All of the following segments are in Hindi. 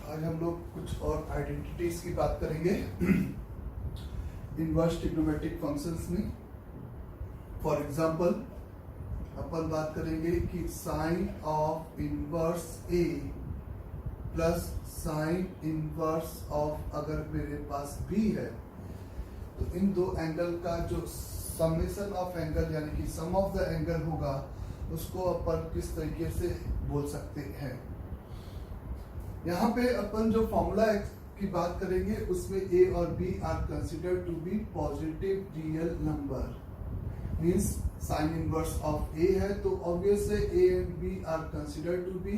आज हम लोग कुछ और आइडेंटिटीज की बात करेंगे इनवर्स ट्रिग्नोमेट्रिक फंक्शंस में। फॉर एग्जांपल अपन बात करेंगे कि sine of inverse A plus sine inverse of अगर मेरे पास बी है तो इन दो एंगल का जो समेशन ऑफ एंगल यानी कि सम ऑफ द एंगल होगा उसको अपन किस तरीके से बोल सकते हैं। यहाँ पे अपन जो फॉर्मूला की बात करेंगे उसमें ए और B are considered to be positive real number. Means sine inverse of a है तो ऑब्वियस है a and b are considered to be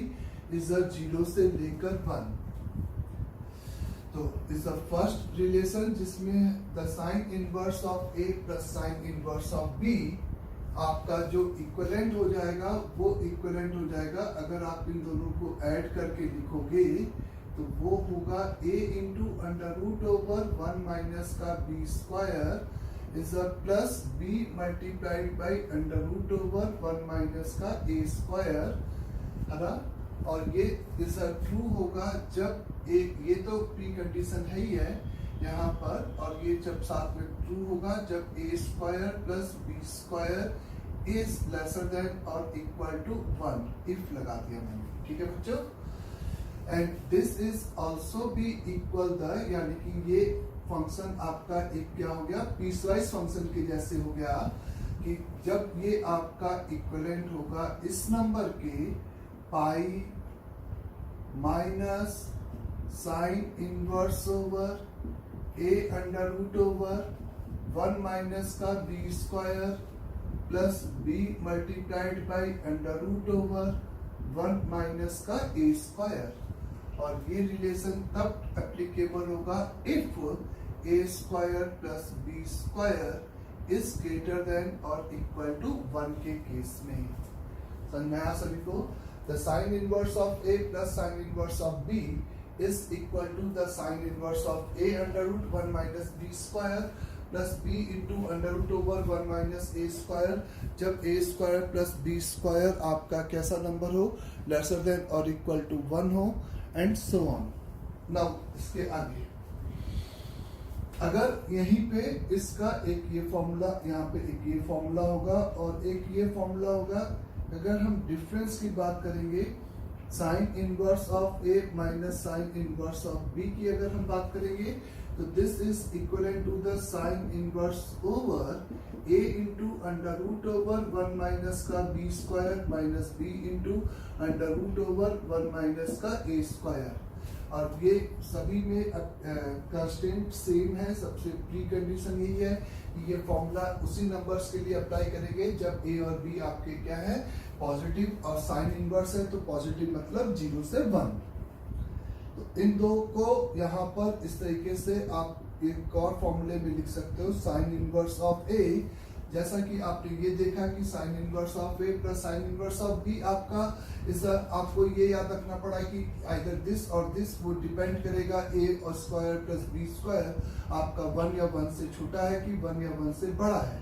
is 0 से लेकर 1। तो इज द फर्स्ट रिलेशन जिसमें the sine inverse of A plus sine inverse of B आपका जो इक्विवेलेंट हो जाएगा वो इक्विवेलेंट हो जाएगा अगर आप इन दोनों को ऐड करके लिखोगे तो वो होगा a into under root over 1 minus का b square is plus b multiplied by under root over 1 minus का a स्क्वायर है ना। और ये इज ट्रू होगा जब ये तो प्री कंडीशन है ही है यहाँ पर, और ये जब साथ में ट्रू होगा जब a square plus b square is lesser than और इक्वल टू 1 इफ लगा दिया मैंने। ठीक है बच्चों, and this is also be equal the यानी कि ये फंक्शन आपका एक क्या हो गया पीसवाइज फंक्शन के जैसे हो गया कि जब ये आपका इक्विवेलेंट होगा इस नंबर के pi minus sine inverse over a under root over 1 minus का b square plus b multiplied by under root over 1 minus का a स्क्वायर। और ये रिलेशन तब एप्लीकेबल होगा if a square plus b square is greater than और इक्वल टू 1 के केस में। समझ में आया सभी को? The sine inverse of a plus sine inverse of b is equal to the sine inverse of a under root 1 minus b square plus b into under root over 1 minus a square जब a square plus b square आपका कैसा नंबर हो lesser than or equal to 1 हो and so on। now इसके आगे अगर यहीं पे इसका एक ये फॉर्मूला यहाँ पे एक ये फॉर्मूला होगा और एक ये फॉर्मूला होगा। अगर हम डिफरेंस की बात करेंगे sine inverse of A minus sine inverse of B की अगर हम बात करेंगे तो this is equivalent to the sine inverse over A into under root over 1 minus का B square minus b into under root over 1 minus का ए स्क्वायर। और ये सभी में कांस्टेंट सेम है। सबसे प्री कंडीशन यही है कि ये फॉर्मूला उसी नंबर्स के लिए अप्लाई करेंगे जब ए और बी आपके क्या है पॉजिटिव और साइन इनवर्स है तो पॉजिटिव मतलब 0 से 1। तो इन दो को यहाँ पर इस तरीके से आप एक और फॉर्मूले में लिख सकते हो साइन इनवर्स ऑफ ए। जैसा कि आपने ये देखा कि sine inverse of A plus sine inverse of B आपका इस आपको ये याद रखना पड़ा कि आइदर दिस और दिस वो डिपेंड करेगा ए और स्क्वायर प्लस बी स्क्वायर आपका 1 या 1 से छोटा है कि 1 या 1 से बड़ा है।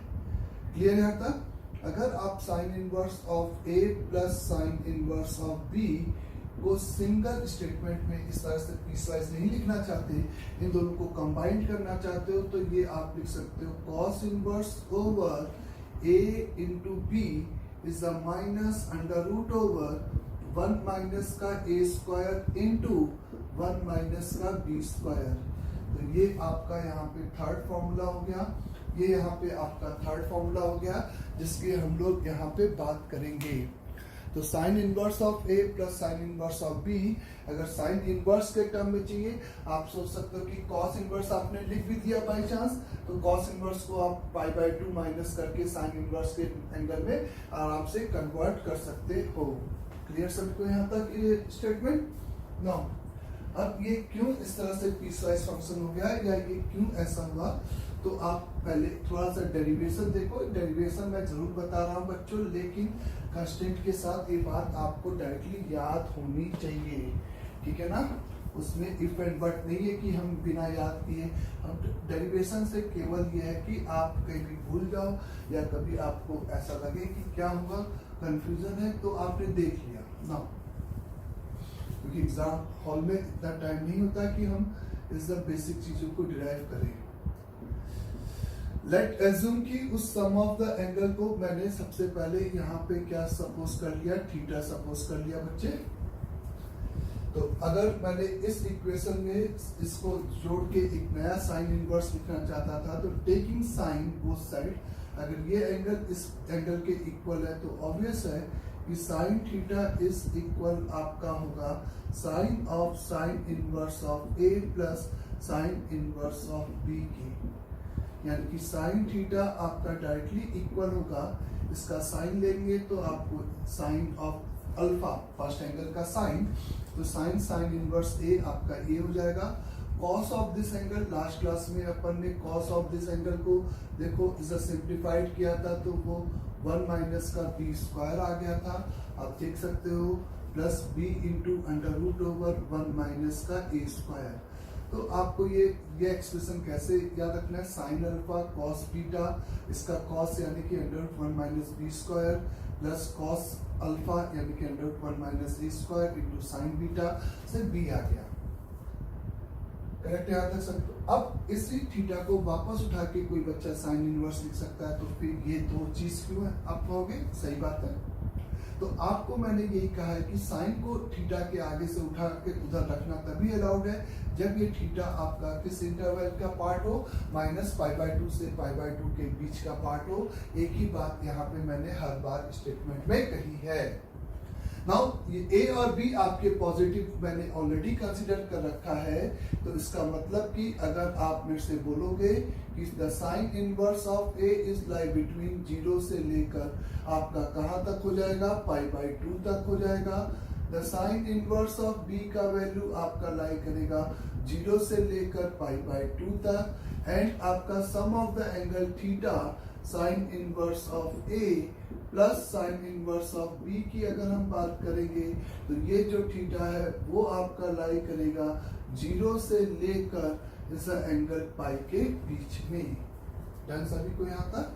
क्लियर है तक? अगर आप sine inverse of A plus sine inverse of B को सिंगल स्टेटमेंट में इस तरह से पीसवाइज नहीं लिखना चाहते, इन दोनों को कंबाइन करना चाहते हो तो ये आप लिख सकते हो cos inverse over A into B is the minus under root over 1 minus का ए स्क्वायर इंटू 1 माइनस का बी स्क्वायर। तो ये आपका यहाँ पे थर्ड फॉर्मूला हो गया, ये यहाँ पे आपका थर्ड फॉर्मूला हो गया जिसकी हम लोग यहाँ पे बात करेंगे। तो sine inverse of A plus sine inverse of B अगर साइन इनवर्स के टर्म में चाहिए आप सोच सकते हो कि कॉस इनवर्स आपने लिख भी दिया बाय चांस तो कॉस इनवर्स को आप पाई बाय 2 माइनस करके साइन इनवर्स के एंगल में आराम से कन्वर्ट कर सकते हो। क्लियर सबको यहाँ तक ये स्टेटमेंट? नो अब ये क्यों इस तरह से पीसवाइज फंक्शन हो गया या ये क्यों ऐसा हुआ तो आप पहले थोड़ा सा डेरिवेशन देखो। डेरिवेशन मैं जरूर बता रहा हूँ बच्चों, लेकिन कंस्टेंट के साथ ये बात आपको डायरेक्टली याद होनी चाहिए। ठीक है ना? उसमें इफ एंड बट नहीं है कि हम बिना याद किए हम डेरिवेशन से केवल ये है कि आप कहीं भी भूल जाओ या कभी आपको ऐसा लगे कि क्या होगा कंफ्यूजन है तो आपने देख लिया ना। क्योंकि एग्जाम हॉल में इतना टाइम नहीं होता कि हम इस बेसिक चीजों को डिराइव करें। लेट एज्यूम कि उस सम ऑफ द एंगल को मैंने सबसे पहले यहाँ पे क्या सपोज कर लिया, थीटा सपोज कर लिया बच्चे। तो अगर मैंने इस इक्वेशन में इसको जोड़ के एक नया साइन इनवर्स लिखना चाहता था, तो टेकिंग साइन बोथ साइड, अगर ये एंगल इस एंगल के इक्वल है तो ऑब्वियस है कि साइन थीटा इज इक्वल आपका होगा sine of sine inverse of A plus sine inverse of B की, यानी कि साइन थीटा आपका डायरेक्टली इक्वल होगा, इसका साइन लेंगे तो आपको sine of alpha first angle का साइन, तो साइन साइन इनवर्स ए आपका ए हो जाएगा। Cos of this angle, last class में अपन ने कॉस ऑफ दिस एंगल को देखो इसे सिंप्लीफाइड किया था तो वो 1 माइनस का बी स्क्वायर आ गया था, आप देख सकते हो, plus B into under root over 1 minus का ए स्क्वायर। तो आपको ये एक्सप्रेशन कैसे याद रखना है, साइन अल्फा कॉस बीटा, इसका कॉस यानी कि under root 1 minus B square plus cos alpha यानी कि under root 1 minus A square into sine beta से बी आ गया। करेक्ट याद रख सकते हो। अब इसी थीटा को वापस उठा के कोई बच्चा साइन इनवर्स लिख सकता है, तो फिर ये दो चीज क्यों है आप कहोगे, सही बात है। तो आपको मैंने यही कहा है कि साइन को थीटा के आगे से उठा के उधर रखना तभी अलाउड है जब ये थीटा आपका किस इंटरवल का पार्ट हो, -π/2 से π/2 के बीच का पार्ट हो। एक ही बात यहाँ पे मैंने हर बार स्टेटमेंट में कही है। नाउ ये ए और बी आपके पॉजिटिव मैंने ऑलरेडी कंसीडर कर रखा है, तो इसका मतलब कि अगर आप मेरे से बोलोगे कि the sine inverse of A is lie between 0 से लेकर आपका कहां तक हो जाएगा, π/2 तक हो जाएगा। The sine inverse of B का वैल्यू आपका लाई करेगा 0 से लेकर π/2 तक, एंड आपका sum of the angle theta sine inverse of A plus sine inverse of B की अगर हम बात करेंगे तो ये जो थीटा है वो आपका लाई करेगा 0 से लेकर इस एंगल पाई के बीच में। डन सभी को यहाँ तक।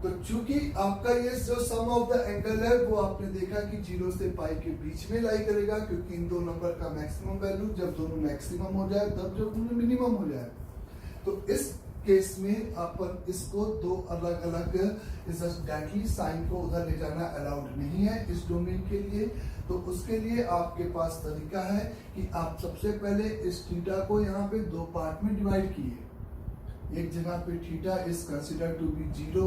तो चूंकि आपका ये जो सम ऑफ द एंगल है वो आपने देखा कि 0 से पाई के बीच में लाई करेगा, क्योंकि इन दो नंबर का मैक्सिमम वैल्यू जब दोनों मैक्सिमम हो जाए तब जब दोनों मिनिमम हो जाए। तो इस केस में अपन इसको दो अलग अलग डायरेक्टली साइन को उधर ले जाना अलाउड नहीं है इस डोमेन के लिए। तो उसके लिए आपके पास तरीका है कि आप सबसे पहले इस थीटा को यहाँ पे दो पार्ट में डिवाइड किए। एक जगह पे theta is consider to be 0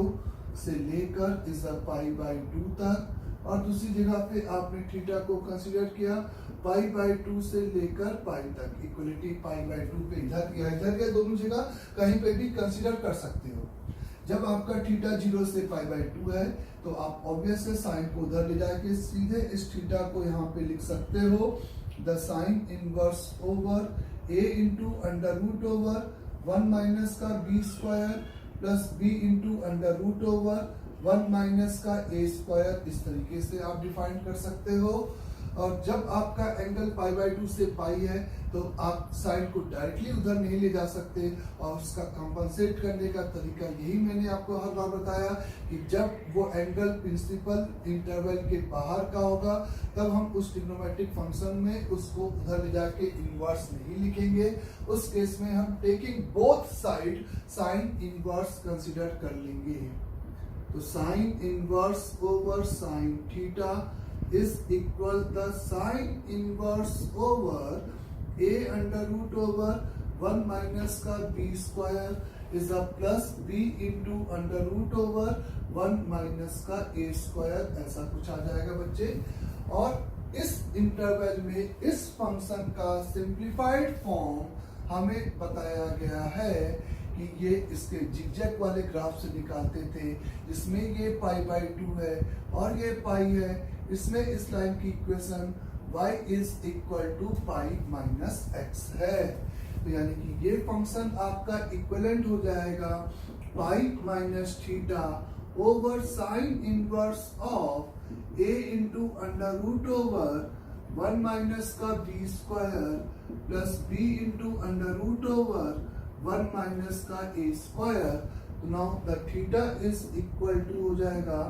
से लेकर इज π/2 तक, और दूसरी जगह पे आपने थीटा को कंसिडर किया π/2 से लेकर पाई तक। इक्वलिटी π/2 पे इधर या इधर के दोनों जगह कहीं पे भी कंसिडर कर सकते हो। जब आपका थीटा 0 से π/2 है तो आप ऑब्वियस है साइन को उधर ले जाके सीधे इस थीटा को यहाँ पे लिख सकते हो the sine inverse over A into under root over 1 minus का B square plus B into under root over 1 minus का ए स्क्वायर। इस तरीके से आप डिफाइन कर सकते हो। और जब आपका एंगल π/2 से पाई है तो आप साइन को डायरेक्टली उधर नहीं ले जा सकते, और उसका कंपनसेट करने का तरीका यही मैंने आपको हर बार बताया कि जब वो एंगल प्रिंसिपल इंटरवल के बाहर का होगा तब हम उस ट्रिग्नोमेट्रिक फंक्शन में उसको उधर ले जाके इनवर्स नहीं लिखेंगे। उस केस में हम taking both side sine inverse consider कर लेंगे। तो sine inverse over sine theta is equal the sine inverse over a under root over 1 minus का b square is a plus b into under root over 1 minus का a square। ऐसा कुछ आ जाएगा बच्चे। और इस इंटरवल में इस फंक्शन का सिंप्लीफाइड फॉर्म हमें बताया गया है कि ये इसके जिगजैग वाले ग्राफ से निकालते थे, जिसमें ये π/2 है और ये पाई है। इसमें इस लाइन की equation y is equal to π-x है। तो यानी कि ये फंक्शन आपका इक्विवेलेंट हो जाएगा π-θ over sine inverse of a into under root over 1 minus का b square plus b into under root over 1 minus का a स्क्वायर। तो now the theta is equal to हो जाएगा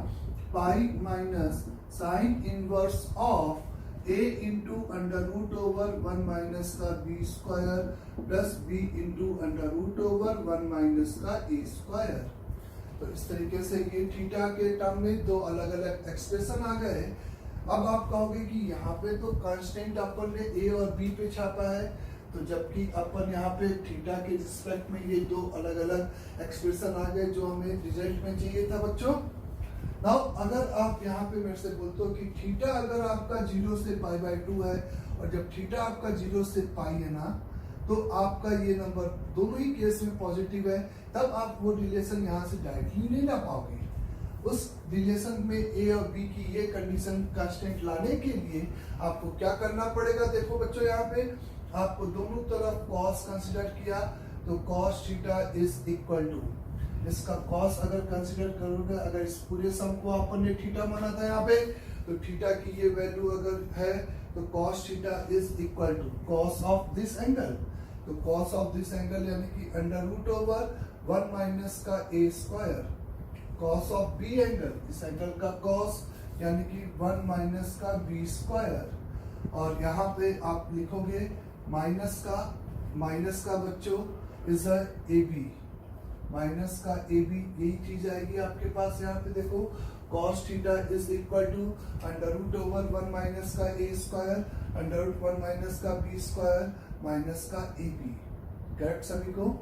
pi minus sine inverse of a into under root over 1 minus का B square plus b into under root over 1 minus का ए स्क्वायर। तो इस तरीके से ये थीटा के टर्म में दो अलग अलग एक्सप्रेशन आ गए। अब आप कहोगे कि यहाँ पे तो कांस्टेंट अपन ने a और b पे छापा है, तो जबकि अपन यहाँ पे थीटा के रिस्पेक्ट में ये दो अलग अलग एक्सप्रेशन आ गए जो हमें रिजल्ट में चाहिए था बच्चों। नाउ अगर आप यहाँ पे मेरे से बोलते हो कि थीटा अगर आपका 0 से पाई बाय 2 है और जब थीटा आपका 0 से पाई है ना, तो आपका ये नंबर दोनों ही केस में पॉजिटिव है, तब आप वो रिलेशन यहाँ से डायरेक्टली नहीं ला पाओगे। उस रिलेशन में ए और बी की ये कंडीशन कांस्टेंट लाने के लिए आपको क्या करना पड़ेगा। देखो बच्चों, यहाँ पे आपको दोनों तरफ कॉस कंसिडर किया, तो cos theta is equal to, इसका कॉस अगर कंसीडर करोगे, अगर इस पूरे सम को अपन ने थीटा माना था यहाँ पे, तो थीटा की ये वैल्यू अगर है तो cos theta is equal to cos of this angle. तो कॉस ऑफ दिस एंगल यानी कि अंडर रूट ओवर 1 माइनस का ए square, cos of b angle, इस एंगल का कॉस यानी कि 1 माइनस का बी स्क्वायर। और यहाँ पे आप लिखोगे माइनस का बच्चों इज ए बी, माइनस का ए बी, यही चीज आएगी आपके पास। यहाँ पे देखो cos theta is equal to under root over 1 minus का ए स्क्वायर, अंडर रूट 1 माइनस का बी स्क्वायर माइनस का ए बी। करेक्ट सभी को।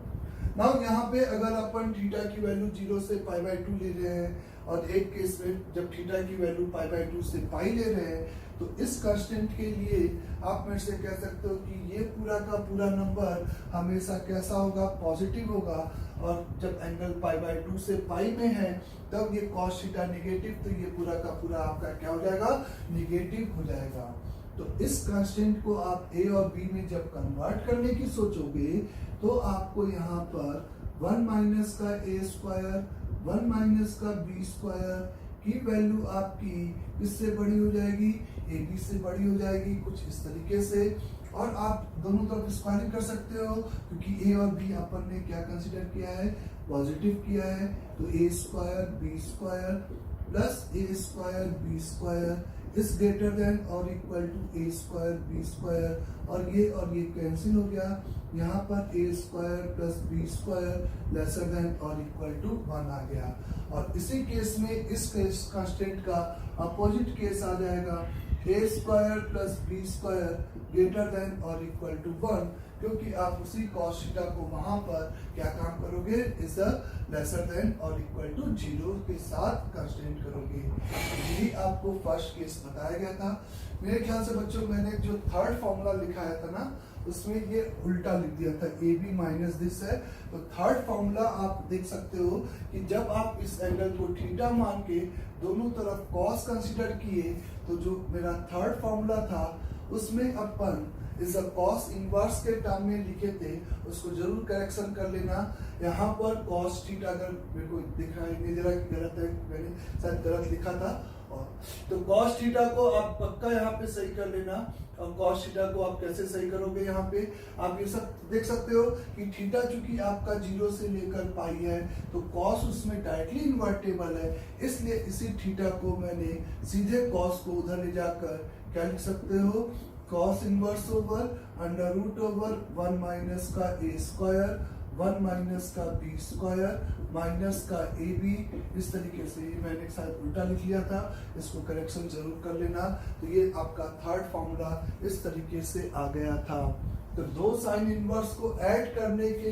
नाउ यहाँ पे अगर अपन थीटा की वैल्यू 0 से पाई बाय 2 ले रहे हैं और एक केस में जब थीटा की वैल्यू पाई बाय 2 से पाई ले रहे हैं, तो इस कांस्टेंट के लिए आप मेरे से कह सकते हो कि ये पूरा का पूरा नंबर हमेशा कैसा होगा, पॉजिटिव होगा। और जब एंगल पाई बाय 2 से पाई में है तब ये कॉस थीटा नेगेटिव, तो ये पूरा का पूरा आपका क्या हो जाएगा, नेगेटिव हो जाएगा। तो इस कांस्टेंट को आप ए और बी में जब कन्वर्ट करने की सोचोगे तो आपको यहाँ पर 1 माइनस का ए स्क्वायर 1 माइनस का बी स्क्वायर की वैल्यू आपकी किससे बड़ी हो जाएगी, ए बी से बड़ी हो जाएगी, कुछ इस तरीके से। और आप दोनों तरफ स्क्वायरिंग कर सकते हो क्योंकि ए और बी अपन ने क्या कंसीडर किया है, पॉजिटिव किया है। तो a square b square plus a square b square is greater than और equal to a square b square, और ये कैंसिल हो गया। यहाँ पर a square plus b square lesser than और इक्वल टू 1 आ गया। और इसी केस में इस कांस्टेंट का अपोजिट केस आ जाएगा, a square plus b square greater than और इक्वल टू 1, क्योंकि आप उसी कॉस थीटा को वहां पर क्या काम करोगे, इज लेसर देन और इक्वल टू 0 के साथ कंस्टेंट करोगे। यही आपको फर्स्ट केस बताया गया था। मेरे ख्याल से बच्चों मैंने जो थर्ड फॉर्मूला लिखाया था ना, उसमें ये उल्टा लिख दिया था, ए बी माइनस दिस है। तो थर्ड फॉर्मूला आप देख सकते हो कि जब आप इस एंगल को थीटा मान के दोनों तरफ कॉस कंसीडर किए, तो जो मेरा थर्ड फॉर्मूला था उसमें अपन इस कॉस इनवर्स के टर्म में लिखे थे, उसको जरूर करेक्शन कर लेना। यहाँ पर कॉस थीटा अगर मेरे को दिख रहा है जरा गलत है, मैंने शायद गलत लिखा था, तो कॉस थीटा को आप पक्का यहाँ पे सही कर लेना। और कॉस थीटा को आप कैसे सही करोगे, यहाँ पे आप ये सब देख सकते हो कि थीटा चूंकि आपका 0 से लेकर पाई है, तो कॉस उसमें डायरेक्टली इन्वर्टेबल है, इसलिए इसी थीटा को मैंने सीधे कॉस को उधर ले जाकर क्या लिख सकते हो, cos inverse over under root over 1 minus का ए स्क्वायर 1 माइनस का बी स्क्वायर माइनस का ए बी। इस तरीके से मैंने शायद उल्टा लिख लिया था, इसको करेक्शन जरूर कर लेना। तो ये आपका थर्ड फॉर्मूला इस तरीके से आ गया था। तो दो साइन इनवर्स को ऐड करने के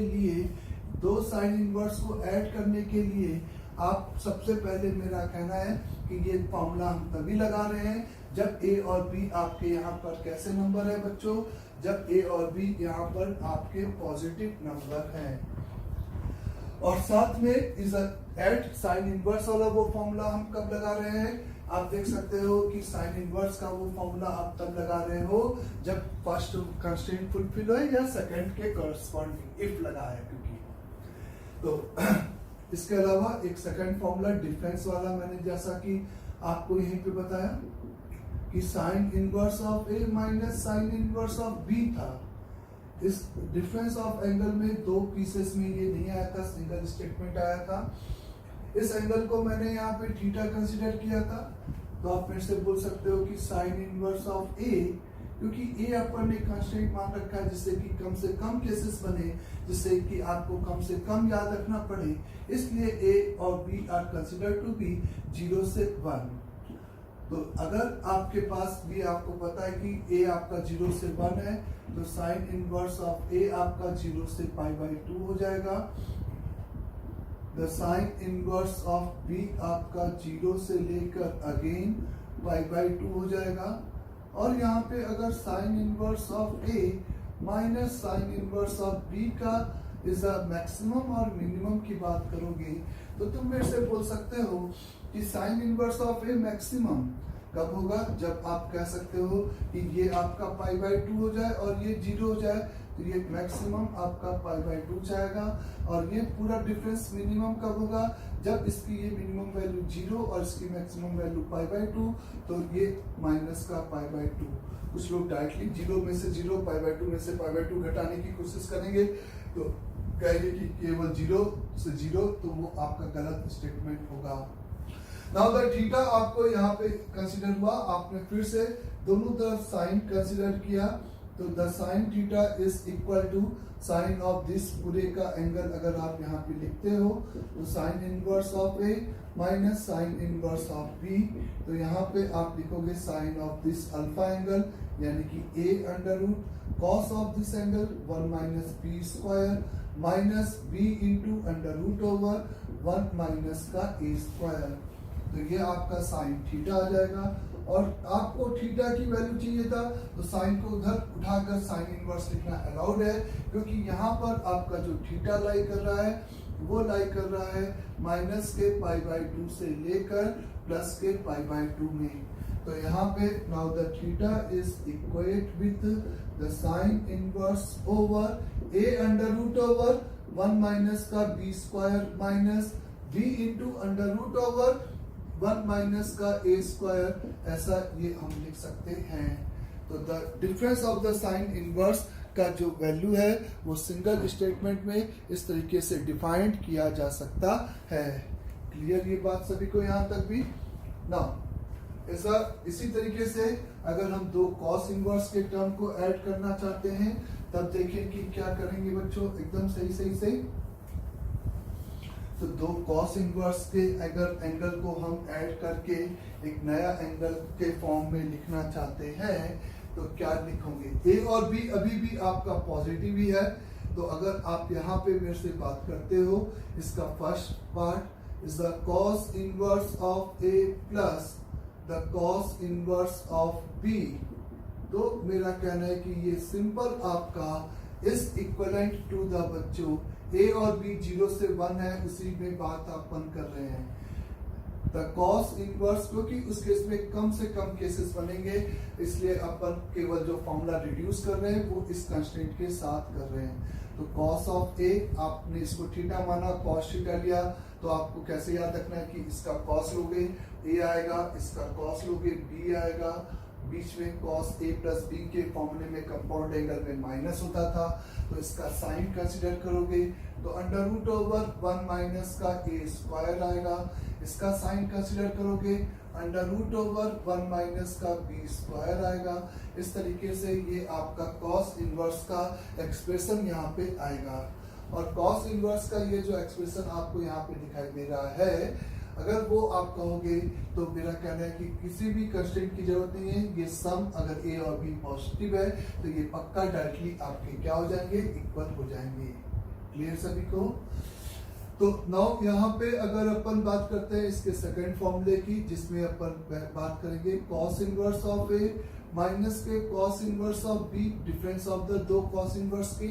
लिए आप सबसे पहले मेरा कहना है कि ये फॉर्मूला हम तभी लगा रहे हैं जब ए और बी आपके यहाँ पर कैसे नंबर है बच्चों, जब ए और बी यहाँ पर आपके पॉजिटिव नंबर हैं। और साथ में इज एट साइन इनवर्स वाला वो फॉर्मूला हम कब लगा रहे हैं, आप देख सकते हो कि साइन इनवर्स का वो फॉर्मूला आप तब लगा रहे हो जब फर्स्ट कंस्ट्रेंट फुलफिल हो या सेकंड के करस्पॉन्डिंग इफ लगा है। क्योंकि तो इसके अलावा एक सेकंड फॉर्मूला डिफरेंस वाला मैंने जैसा कि आपको यहीं पे बताया कि sine inverse of A minus sine inverse of B था। इस डिफरेंस ऑफ एंगल में दो पीसेस में ये नहीं आया था, सिंगल स्टेटमेंट आया था। इस एंगल को मैंने यहाँ पे थीटा कंसीडर किया था तो आप फिर से बोल सकते हो कि साइन इनवर्स ऑफ ए, क्योंकि ए अपन ने कांस्टेंट मान रखा है जिससे कि कम से कम केसेस बने, जिससे कि आपको कम से कम याद रखना पड़े, इसलिए ए और B are consider to be 0 से 1। तो अगर आपके पास भी आपको पता है कि ए आपका 0 से 1 है, तो साइन इनवर्स ऑफ ए आपका 0 से π/2 हो जाएगा। The sine inverse of B आपका 0 से लेकर अगेन π/2 हो जाएगा। और यहाँ पे अगर sine inverse of A minus sine inverse of B का इज अ मैक्सिमम और मिनिमम की बात करोगे, तो तुम मेरे से बोल सकते हो कि sine inverse of A maximum कब होगा, जब आप कह सकते हो कि ये आपका π/2 हो जाए और ये 0 हो जाए, तो ये मैक्सिमम आपका π/2 जाएगा। और ये पूरा डिफरेंस मिनिमम कब होगा, जब इसकी ये मिनिमम वैल्यू 0 और इसकी मैक्सिमम वैल्यू π/2, तो ये माइनस का π/2। कुछ लोग डायरेक्टली 0 में से 0 π/2 में से π/2 घटाने की कोशिश करेंगे, तो कहेंगे कि केवल 0 से 0, तो वो आपका गलत स्टेटमेंट होगा। नाउ द थीटा आपको यहाँ पे कंसीडर हुआ, आपने फिर से दोनों तरफ साइन कंसीडर किया, तो the sine theta is equal to sine of this पूरे का एंगल अगर आप यहाँ पे लिखते हो, तो sine inverse of A minus sine inverse of B, तो यहाँ पे आप लिखोगे sine of this alpha angle, यानी कि a under root cos of this angle 1 minus B square minus b into under root over 1 minus का ए स्क्वायर। तो ये आपका साइन थीटा आ जाएगा। और आपको थीटा की वैल्यू चाहिए था, तो साइन को उधर उठाकर साइन इनवर्स लिखना अलाउड है, क्योंकि यहाँ पर आपका जो थीटा लाई कर रहा है वो लाई कर रहा है माइनस के π/2 से लेकर प्लस के π/2 में। तो यहाँ पे now the theta is equate with the sine inverse over a under root over 1 minus का B square minus b into under root over 1 minus का ए स्क्वायर, ऐसा ये हम लिख सकते हैं। तो the difference of the sine inverse का जो वैल्यू है वो सिंगल स्टेटमेंट में इस तरीके से डिफाइंड किया जा सकता है। क्लियर ये बात सभी को यहाँ तक भी? नाउ ऐसा इसी तरीके से अगर हम दो कॉस इनवर्स के टर्म को ऐड करना चाहते हैं, तब देखें कि क्या करेंगे बच्चों, एकदम सही से। तो दो कॉस इनवर्स के अगर एंगल को हम ऐड करके एक नया एंगल के फॉर्म में लिखना चाहते हैं, तो क्या लिखोगे? ए और बी अभी भी आपका पॉजिटिव ही है, तो अगर आप यहाँ पे मेरे से बात करते हो, इसका first part is the cos inverse of A plus the cos inverse of B, तो मेरा कहना है कि ये सिंपल आपका इज इक्वलेंट टू द बच्चों ए और बी 0 से 1 है, उसी में बात अपन कर रहे हैं। द कॉस इनवर्स, क्योंकि उस केस में कम से कम केसेस बनेंगे, इसलिए अपन केवल जो फॉर्मूला रिड्यूस कर रहे हैं वो इस कंस्टेंट के साथ कर रहे हैं। तो कॉस ऑफ ए, आपने इसको थीटा माना, कॉस थीटा लिया, तो आपको कैसे याद रखना है कि इसका कॉस लोगे ए आएगा, इसका कॉस लोगे बी आएगा, बीच में cos a प्लस बी के फॉर्मूले में कंपाउंड एंगल में माइनस होता था, तो इसका साइन कंसीडर करोगे तो अंडर रूट ओवर 1 माइनस का a स्क्वायर आएगा, इसका साइन कंसीडर करोगे अंडर रूट ओवर 1 माइनस का b स्क्वायर आएगा। इस तरीके से ये आपका कॉस इनवर्स का एक्सप्रेशन यहाँ पे आएगा। और कॉस इनवर्स का ये जो एक्सप्रेशन आपको यहाँ पे दिखाई दे रहा है, अगर वो आप कहोगे तो मेरा कहना है कि किसी भी कंस्ट्रेंट की जरूरत नहीं है, ये सम अगर ए और बी पॉजिटिव है तो ये पक्का डायरेक्टली आपके क्या हो जाएंगे, इक्वल हो जाएंगे। क्लियर सभी को? तो नाउ यहाँ पे अगर अपन बात करते हैं इसके सेकंड फॉर्मूले की, जिसमें अपन बात करेंगे cos inverse of A minus के cos inverse of b, difference of the दो कॉस इनवर्स की,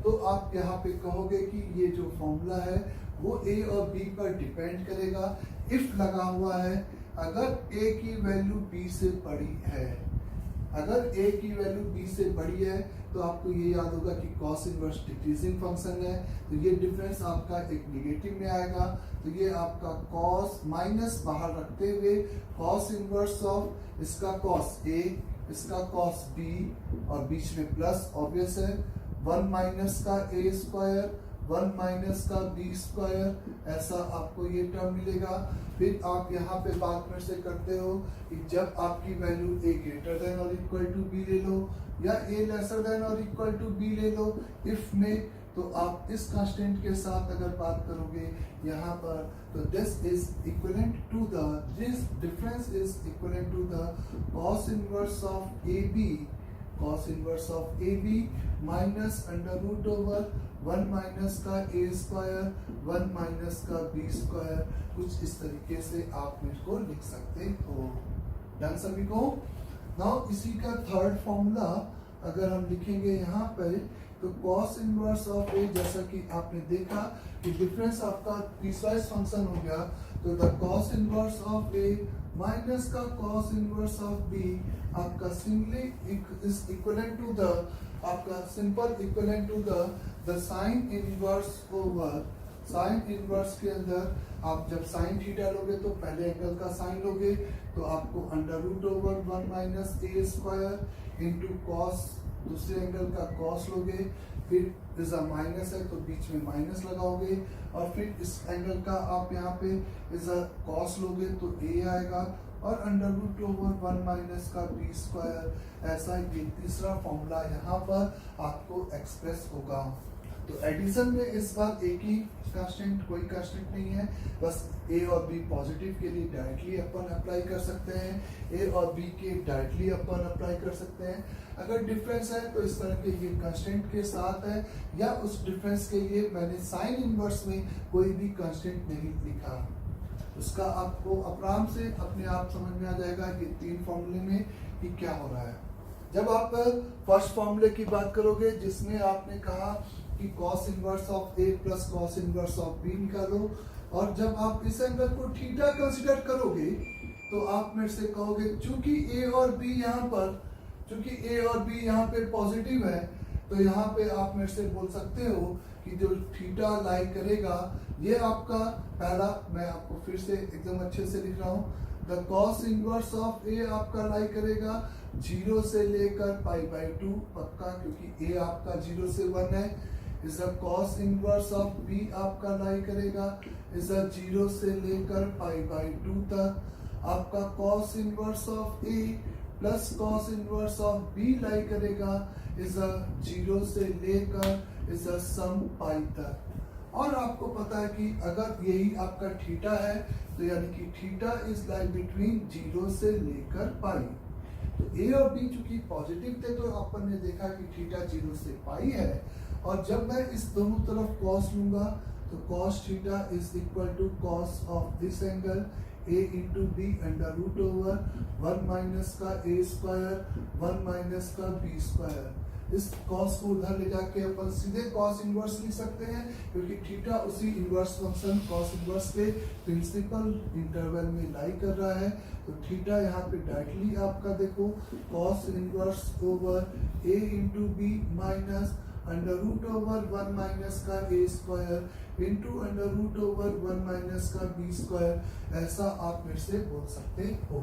तो आप यहाँ पे कहोगे कि ये जो फॉर्मूला है वो ए और बी पर डिपेंड करेगा। इफ लगा हुआ है अगर ए की वैल्यू बी से बड़ी है, अगर ए की वैल्यू बी से बड़ी है तो आपको ये याद होगा कि कॉस इनवर्स डिक्रीजिंग फंक्शन है, तो ये डिफरेंस आपका एक निगेटिव में आएगा। तो ये आपका कॉस माइनस बाहर रखते हुए कॉस इनवर्स ऑफ इसका कॉस ए, इसका कॉस बी और बीच में प्लस ऑब्वियस है 1 माइनस का ए स्क्वायर 1 माइनस का बी स्क्वायर, ऐसा आपको ये टर्म मिलेगा। फिर आप यहाँ पे बात फिर से करते हो कि जब आपकी वैल्यू a ग्रेटर देन और इक्वल टू बी ले लो या a लेसर देन और इक्वल टू बी ले लो इफ में, तो आप इस कांस्टेंट के साथ अगर बात करोगे यहाँ पर, तो this is equivalent to the, this difference is equivalent to the cos inverse of AB, cos inverse of AB minus under root over 1 minus का a स्क्वायर 1 माइनस का b स्क्वायर, कुछ इस तरीके से आप इसको लिख सकते हो। डन सभी को। नाउ इसी का थर्ड फॉर्मूला अगर हम लिखेंगे यहाँ पे, तो cos इनवर्स ऑफ a, जैसा कि आपने देखा कि डिफरेंस आपका पीसवाइज फंक्शन हो गया, तो the cos inverse of a minus का cos इनवर्स ऑफ b आपका simply is equivalent to the, आपका simple equivalent to the sine inverse over, sine inverse के अंदर आप जब साइन थीटा लोगे तो पहले एंगल का साइन लोगे, तो आपको under root over 1 minus a square into cos, दूसरे एंगल का कॉस लोगे, फिर इज अ माइनस है तो बीच में माइनस लगाओगे, और फिर इस एंगल का आप यहाँ पे इज अ कॉस लोगे तो a आएगा, और अंडर रूट ओवर 1 माइनस का b स्क्वायर, ऐसा ये तीसरा फॉर्मूला यहाँ पर आपको एक्सप्रेस होगा। तो एडिशन में इस बार एक ही कांस्टेंट, कोई कांस्टेंट नहीं है, बस a और b पॉजिटिव के लिए डायरेक्टली अपन अप्लाई कर सकते हैं, a और b के डायरेक्टली अपन अप्लाई कर सकते हैं। अगर डिफरेंस है तो इस तरह के ये कांस्टेंट के साथ है, या उस डिफरेंस के लिए मैंने साइन इनवर्स में कोई भी कांस्टेंट नहीं लिखा, उसका आपको आराम से अपने आप समझ में आ जाएगा कि तीन फॉर्मूले में कि क्या हो रहा है। जब आप फर्स्ट फॉर्मूले की बात करोगे जिसमें आपने कहा कि cos inverse of a plus cos inverse of b निकालो, और जब आप इस एंगल को थीटा कंसीडर करोगे तो आप मेरे से कहोगे चूंकि a और b यहाँ पर, चूंकि a और b यहाँ पे पॉजिटिव है, तो यहाँ पे आप मेरे से बोल सकते हो कि जो थीटा लाई करेगा, ये आपका पहला, मैं आपको फिर से एकदम अच्छे से लिख रहा हूँ, the cos inverse of a आपका लाई करेगा 0 से लेकर π/2 पक्का, क्योंकि a आपका 0 से 1 है, is the cos inverse of b आपका लाई करेगा इज 0 से लेकर π/2 तक, आपका cos inverse of a plus cos inverse of b लाई करेगा इज 0 से लेकर इज सम पाई तक। और आपको पता है कि अगर यही आपका थीटा है तो यानी कि थीटा इज लाइक बिटवीन 0 से लेकर पाई, तो a और b चूंकि पॉजिटिव थे तो अपन ने देखा कि थीटा 0 से पाई है, और जब मैं इस दोनों तरफ cos लूंगा तो cos theta is equal to cos of this angle a into B under root over 1 minus का a स्क्वायर 1 माइनस का b स्क्वायर। इस cos को उधर ले जाके अपन सीधे cos इनवर्स लिख सकते हैं, क्योंकि थीटा उसी इनवर्स फंक्शन cos इनवर्स के प्रिंसिपल इंटरवल में लाई कर रहा है, तो थीटा यहाँ पे डायरेक्टली आपका देखो cos inverse over a into B minus under root over 1 minus का a square into under root over 1 minus का b स्क्वायर, ऐसा आप मेरे से बोल सकते हो।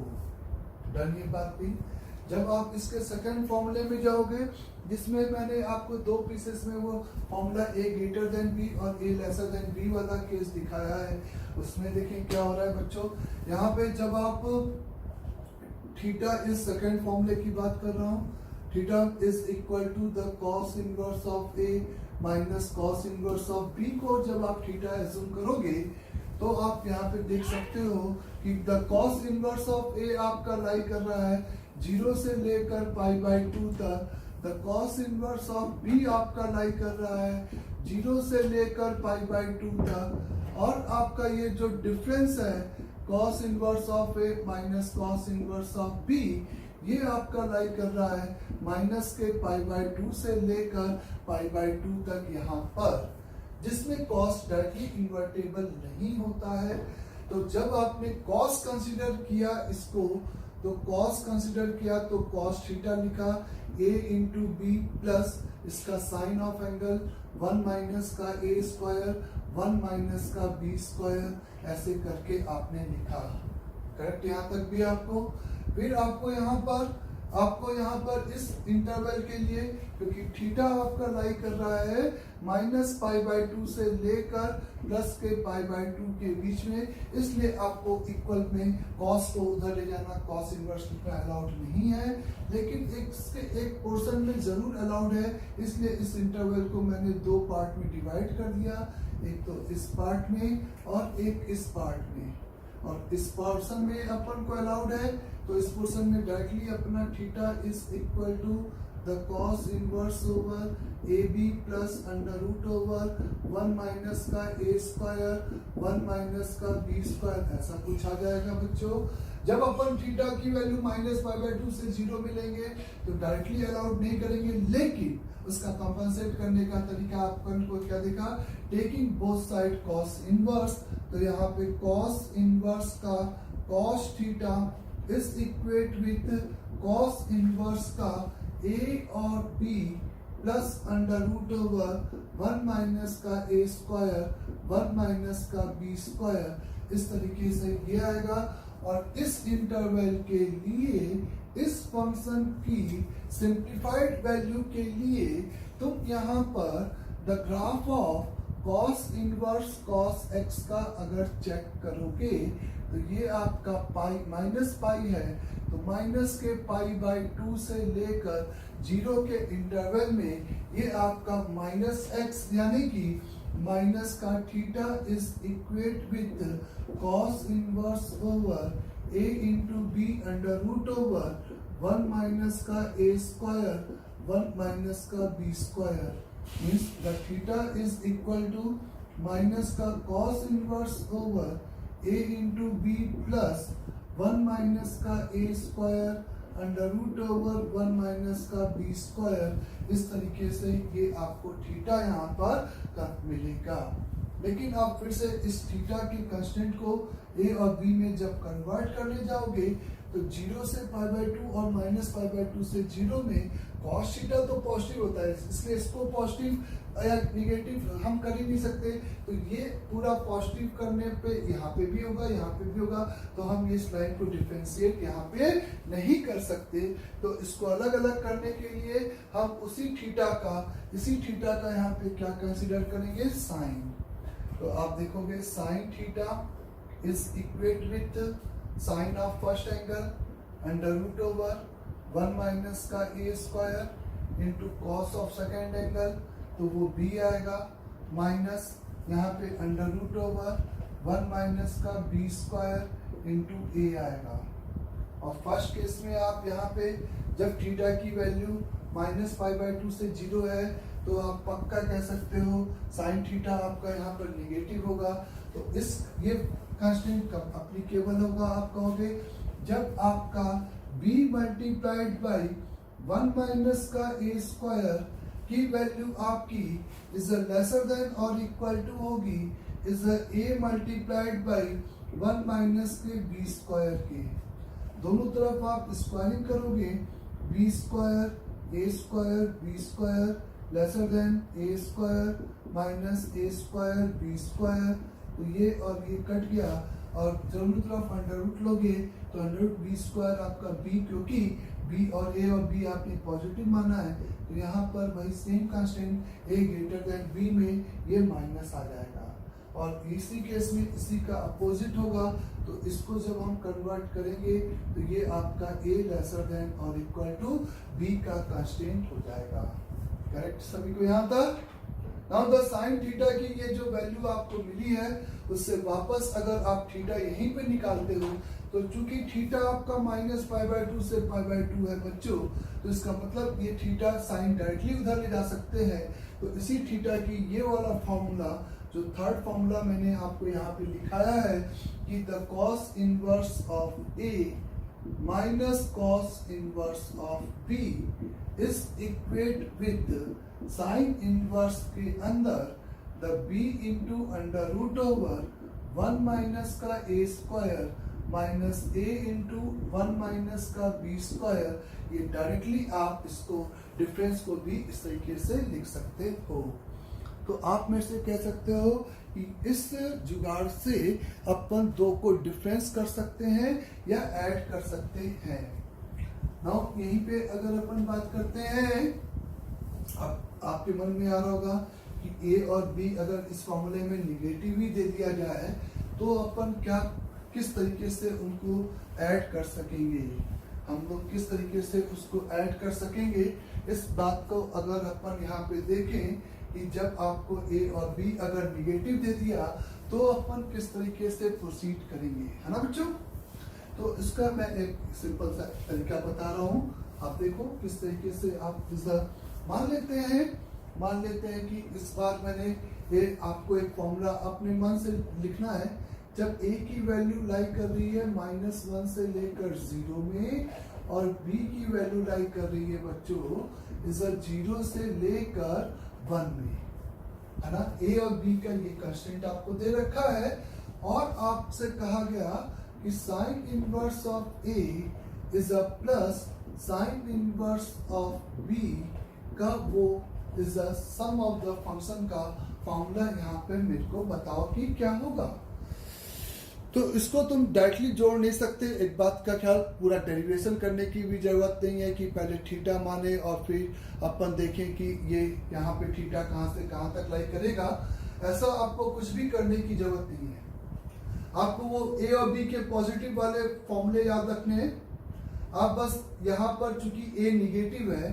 डन ये बात भी। जब आप इसके सेकंड फॉर्मूले में जाओगे जिसमें मैंने आपको दो पीसेस में वो formula a greater than b और a लेसर देन b वाला केस दिखाया है, उसमें देखें क्या हो रहा है बच्चों। यहाँ पे जब आप थीटा इस सेकंड फॉर्मूले की बात कर रहा हूँ, theta is equal to the cos inverse of a minus cos inverse of b को जब आप थीटा एज्यूम करोगे तो आप यहाँ पे देख सकते हो कि the cos inverse of a आपका लाई कर रहा है 0 से लेकर π/2 तक, the cos inverse of b आपका लाई कर रहा है 0 से लेकर π/2 तक, और आपका ये जो डिफरेंस है cos inverse of a minus cos inverse of b, ये आपका लाई कर रहा है माइनस के π/2 से लेकर π/2 तक यहाँ पर, जिसमें cos डायरेक्टली इन्वर्टेबल नहीं होता है। तो जब आपने cos कंसीडर किया इसको, तो cos कंसीडर किया तो cos थीटा लिखा a इंटू बी प्लस इसका साइन ऑफ एंगल 1 माइनस का a स्क्वायर 1 माइनस का b स्क्वायर, ऐसे करके आपने लिखा। करेक्ट यहाँ तक भी आपको। फिर आपको यहाँ पर आपको यहाँ पर इस इंटरवल के लिए, क्योंकि थीटा आपका लाई कर रहा है -π/2 से लेकर प्लस के π/2 के बीच में, इसलिए आपको इक्वल में कॉस को उधर ले जाना, कॉस इनवर्स लिखना अलाउड नहीं है, लेकिन एक पोर्शन में जरूर अलाउड है। इसलिए इस इंटरवल को मैंने दो पार्ट में डिवाइड कर दिया, एक तो इस पार्ट में और एक इस पार्ट में। और इस पोर्शन में अपन को अलाउड है, तो इस पोर्शन में डायरेक्टली अपना theta is equal to the cos inverse over A B plus under root over 1 minus का ए स्क्वायर 1 माइनस का बी स्क्वायर, ऐसा कुछ आ जाएगा बच्चों। जब अपन थीटा की वैल्यू -π/2 से 0 मिलेंगे तो डायरेक्टली अलाउड नहीं करेंगे, लेकिन उसका कंपनसेट करने का तरीका अपन को क्या देखा, taking both side cos inverse. तो यहाँ पे कॉस इनवर्स का cos theta is equate with cos inverse का ए और B plus under root over 1 minus का ए स्क्वायर 1 माइनस का बी स्क्वायर, इस तरीके से ये आएगा। और इस इंटरवल के लिए इस फंक्शन की सिंप्लीफाइड वैल्यू के लिए तुम यहाँ पर the graph of cos inverse cos x का अगर चेक करोगे तो ये आपका पाई माइनस पाई है, तो माइनस के π/2 से लेकर 0 के इंटरवल में ये आपका -x यानी कि माइनस का theta is equate with cos inverse over a into B under root over 1 minus का a स्क्वायर 1 माइनस का b square, means the theta is equal to minus का cos inverse over a into b plus 1 minus का a square under root over 1 minus का b स्क्वायर। इस तरीके से ये आपको थीटा यहाँ पर मिलेगा। लेकिन आप फिर से इस थीटा के कांस्टेंट को a और b में जब कन्वर्ट करने जाओगे तो 0 से π/2 और -π/2 से 0 में cos थीटा तो पॉजिटिव होता है, इसलिए इसको पॉजिटिव या निगेटिव हम कर ही नहीं सकते। तो ये पूरा पॉजिटिव करने पे यहाँ पे भी होगा, यहाँ पे भी होगा, तो हम इस लाइन को डिफरेंशिएट यहाँ पे नहीं कर सकते। तो इसको अलग अलग करने के लिए हम इसी थीटा का यहाँ पे क्या कंसिडर करेंगे, साइन। तो आप देखोगे sine theta is equate with sine of first angle under root over 1 minus का ए square into cos of second angle, तो वो b आएगा, माइनस यहाँ पे अंडर रूट ओवर 1 माइनस का b स्क्वायर इंटू a आएगा। और फर्स्ट केस में आप यहाँ पे जब थीटा की वैल्यू -π/2 से 0 है तो आप पक्का कह सकते हो साइन थीटा आपका यहाँ पर निगेटिव होगा। तो इस ये कांस्टेंट कब अप्लीकेबल होगा, आप कहोगे जब आपका b मल्टीप्लाइड बाई 1 माइनस का a स्क्वायर की वैल्यू आपकी इज लेसर देन और इक्वल टू होगी is a multiplied by 1 minus के b स्क्वायर के। दोनों तरफ आप स्क्वायरिंग करोगे, b square a square b square lesser then a square minus a square b square, तो ये और ये कट गया और दोनों तरफ अंडर रूट लोगे तो अंडर रूट b स्क्वायर आपका b, क्योंकि b और a और b आपने पॉजिटिव माना है तो यहाँ पर वही same constant a greater than b में ये माइनस आ जाएगा। और इसी केस में इसी का अपोजिट होगा, तो इसको जब हम कन्वर्ट करेंगे तो ये आपका a लेसर देन और इक्वल टू b का कांस्टेंट हो जाएगा। करेक्ट सभी को यहाँ तक? नाउ द साइन थीटा की ये जो वैल्यू आपको मिली है उससे वापस अगर आप थीटा यहीं पे निकालते हो तो चूंकि थीटा आपका -π/2 से π/2 है बच्चों, तो इसका मतलब ये थीटा साइन डायरेक्टली उधर ले जा सकते हैं। तो इसी थीटा की ये वाला फॉर्मूला जो थर्ड फॉर्मूला मैंने आपको यहाँ पे लिखाया है कि the cos inverse of a minus cos inverse of b is equate with sine inverse के अंदर the b into under root over 1 minus का a square minus a into 1 minus का b स्क्वायर। ये डायरेक्टली आप इसको डिफरेंस को भी इस तरीके से लिख सकते हो। तो आप में से कह सकते हो कि इस जुगाड़ से अपन दो को डिफरेंस कर सकते हैं या ऐड कर सकते हैं। नाउ यहीं पे अगर अपन बात करते हैं, अब आपके मन में आ रहा होगा कि ए और बी अगर इस फॉर्मूले में निगेटिव ही दे दिया जाए तो अपन क्या किस तरीके से उनको ऐड कर सकेंगे, हम लोग किस तरीके से उसको ऐड कर सकेंगे। इस बात को अगर अपन यहाँ पे देखें कि जब आपको ए और बी अगर निगेटिव दे दिया तो अपन किस तरीके से प्रोसीड करेंगे, है ना बच्चों। तो इसका मैं एक सिंपल सा तरीका बता रहा हूँ, आप देखो किस तरीके से आप मान लेते हैं कि इस बार मैंने आपको एक फॉर्मूला अपने मन से लिखना है। जब ए की वैल्यू लाई कर रही है -1 से लेकर 0 में और बी की वैल्यू लाई कर रही है बच्चों 0 से लेकर 1 में, है ना। ए और बी का ये कंस्टेंट आपको दे रखा है और आपसे कहा गया कि sine inverse of A is A plus sine inverse of B का वो is the sum of the function का फॉर्मूला यहाँ पे मेरे को बताओ कि क्या होगा। तो इसको तुम डायरेक्टली जोड़ नहीं सकते, एक बात का ख्याल, पूरा डेरिवेशन करने की भी जरूरत नहीं है कि पहले थीटा माने और फिर अपन देखें कि ये यहाँ पे थीटा कहाँ से कहाँ तक लाई करेगा। ऐसा आपको कुछ भी करने की जरूरत नहीं है, आपको वो ए और बी के पॉजिटिव वाले फॉर्मूले याद रखने हैं। आप बस यहाँ पर चूंकि ए निगेटिव है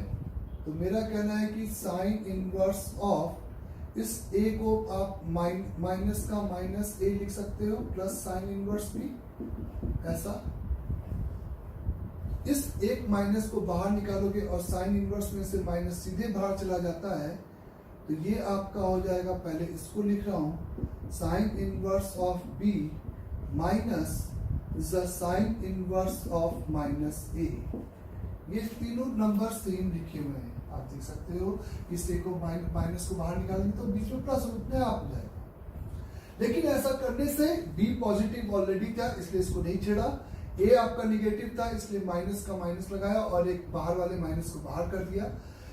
तो मेरा कहना है कि साइन इनवर्स ऑफ इस ए को आप माइनस का माइनस ए लिख सकते हो प्लस साइन इनवर्स बी, ऐसा। इस एक माइनस को बाहर निकालोगे और साइन इनवर्स में से माइनस सीधे बाहर चला जाता है तो ये आपका हो जाएगा, पहले इसको लिख रहा हूं, sine inverse of b minus the sine inverse of minus a. ये तीनों नंबर सेम लिखे हुए हैं, आप देख सकते हो। इस ए को माइनस को बाहर निकालेंगे तो बीच में प्लस उतने आप हो जाएगा। लेकिन ऐसा करने से बी पॉजिटिव ऑलरेडी था इसलिए इसको नहीं छेड़ा, ए आपका निगेटिव था इसलिए माइनस का माइनस लगाया और एक बाहर वाले माइनस को बाहर कर दिया।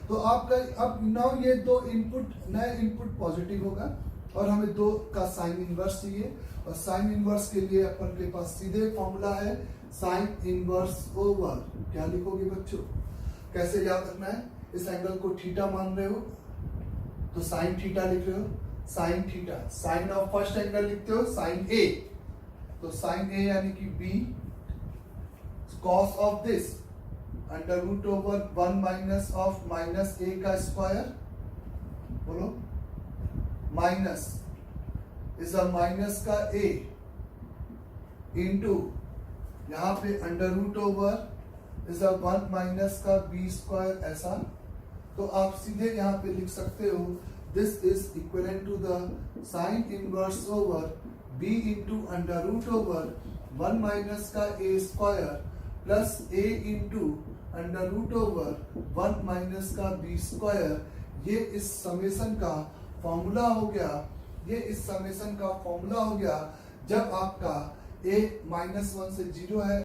तो आपका अब नाउ ये दो इनपुट, नया इनपुट पॉजिटिव होगा और हमें दो का साइन इनवर्स चाहिए और साइन इनवर्स के लिए अपन के पास सीधे फॉर्मूला है साइन इनवर्स ओवर, क्या लिखोगे बच्चों, कैसे याद रखना है, इस एंगल को थीटा मान रहे हो तो साइन थीटा लिख रहे हो, sine theta, sine of first angle लिखते हो साइन ए, तो साइन ए यानी कि b, cos of this under root over 1 minus of minus a का स्क्वायर, बोलो, माइनस इज अ माइनस का ए इंटू यहां पे under root over is uh 1 minus का बी स्क्वायर, ऐसा। तो आप सीधे यहाँ पे लिख सकते हो this is equivalent to the sine inverse over b into under root over 1 minus का ए square plus a into under root over 1 minus का बी स्क्वायर। ये इस समेशन का फॉर्मूला हो गया, ये इस समेशन का फॉर्मूला हो गया जब आपका a -1 से 0 है